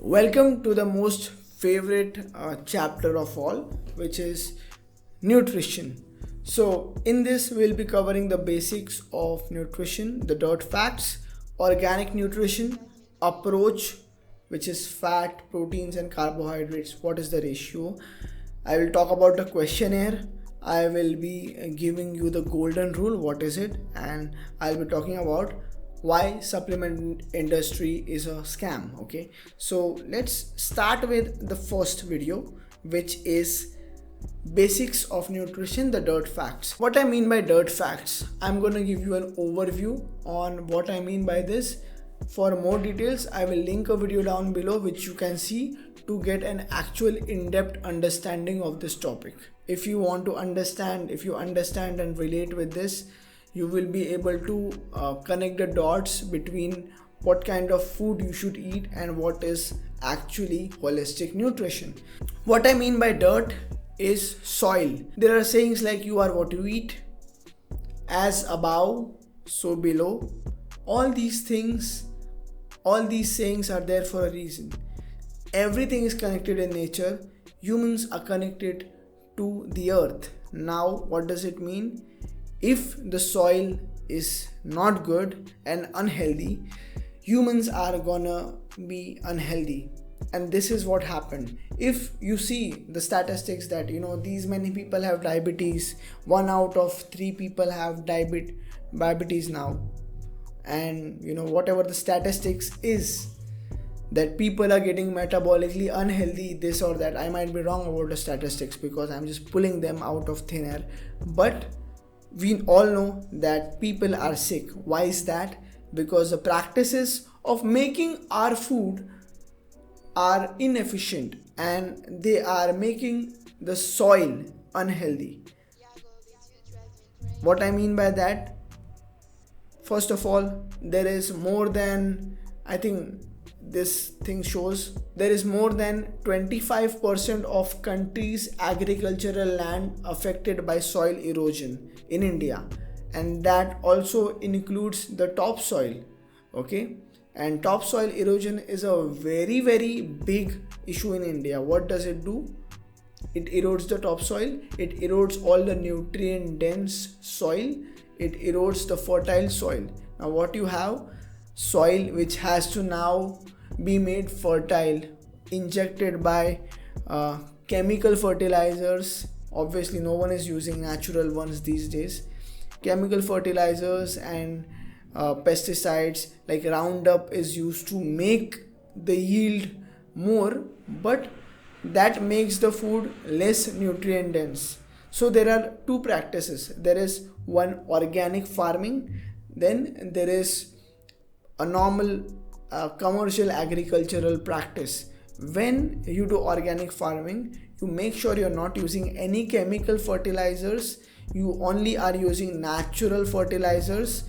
Welcome to the most favorite chapter of all, which is nutrition. So, in this, we'll be covering the basics of nutrition, the dirt facts, organic nutrition, approach, which is fat, proteins, and carbohydrates. What is the ratio? I will talk about the questionnaire. I will be giving you the golden rule, what is it, and I'll be talking about why supplement industry is a scam. Okay, so let's start with the first video, which is basics of nutrition, the dirt facts. What I mean by dirt facts, I'm going to give you an overview on what I mean by this. For more details, I will link a video down below which you can see to get an actual in-depth understanding of this topic. If you want to understand, if you understand and relate with this, you will be able to connect the dots between what kind of food you should eat and what is actually holistic nutrition. What I mean by dirt is soil. There are sayings like you are what you eat, as above, so below. All these things, all these sayings are there for a reason. Everything is connected in nature. Humans are connected to the earth. Now, what does it mean? If the soil is not good and unhealthy, humans are gonna be unhealthy. And this is what happened. If you see the statistics that these many people have diabetes, 1 out of 3 people have diabetes now, and whatever the statistics is that people are getting metabolically unhealthy, this or that. I might be wrong about the statistics because I'm just pulling them out of thin air, but we all know that people are sick. Why is that? Because the practices of making our food are inefficient and they are making the soil unhealthy. What I mean by that, first of all, there is more than, I think this thing shows, there is more than 25% of country's agricultural land affected by soil erosion in India, and that also includes the topsoil. Okay, and topsoil erosion is a very big issue in India. What does it do? It erodes the topsoil, it erodes all the nutrient dense soil, it erodes the fertile soil. Now what you have, soil which has to now be made fertile, injected by chemical fertilizers. Obviously no one is using natural ones these days. Chemical fertilizers and pesticides like Roundup is used to make the yield more, but that makes the food less nutrient dense. So there are two practices. There is one, organic farming, then there is a normal commercial agricultural practice. When you do organic farming, you make sure you're not using any chemical fertilizers, you only are using natural fertilizers.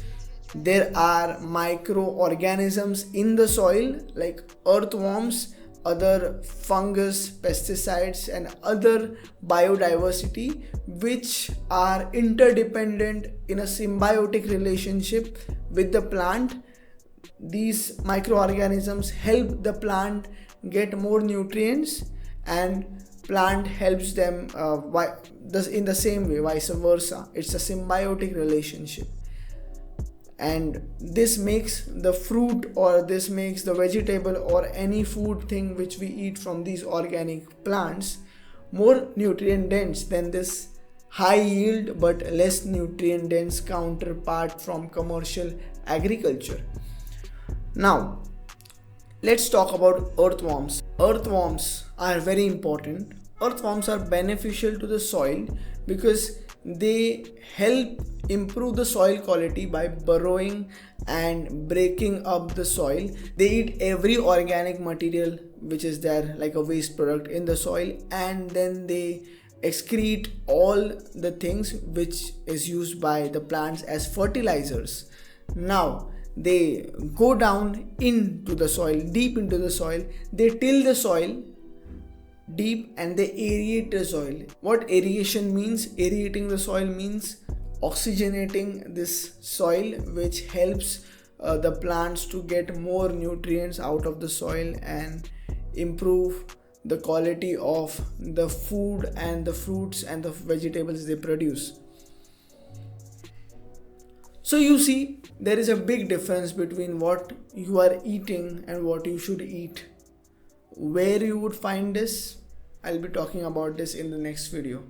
There are microorganisms in the soil like earthworms, other fungus, pesticides, and other biodiversity which are interdependent in a symbiotic relationship with the plant. These microorganisms help the plant get more nutrients, and plant helps them in the same way, vice versa. It's a symbiotic relationship, and this makes the fruit, or this makes the vegetable, or any food thing which we eat from these organic plants more nutrient dense than this high yield but less nutrient dense counterpart from commercial agriculture. Now, let's talk about earthworms. Earthworms are very important. Earthworms are beneficial to the soil because they help improve the soil quality by burrowing and breaking up the soil. They eat every organic material which is there, like a waste product in the soil, and then they excrete all the things which is used by the plants as fertilizers. Now, they go down into the soil, deep into the soil. They till the soil deep and they aerate the soil. What aeration means? Aerating the soil means oxygenating this soil, which helps the plants to get more nutrients out of the soil and improve the quality of the food and the fruits and the vegetables they produce. So you see, there is a big difference between what you are eating and what you should eat. Where you would find this, I'll be talking about this in the next video.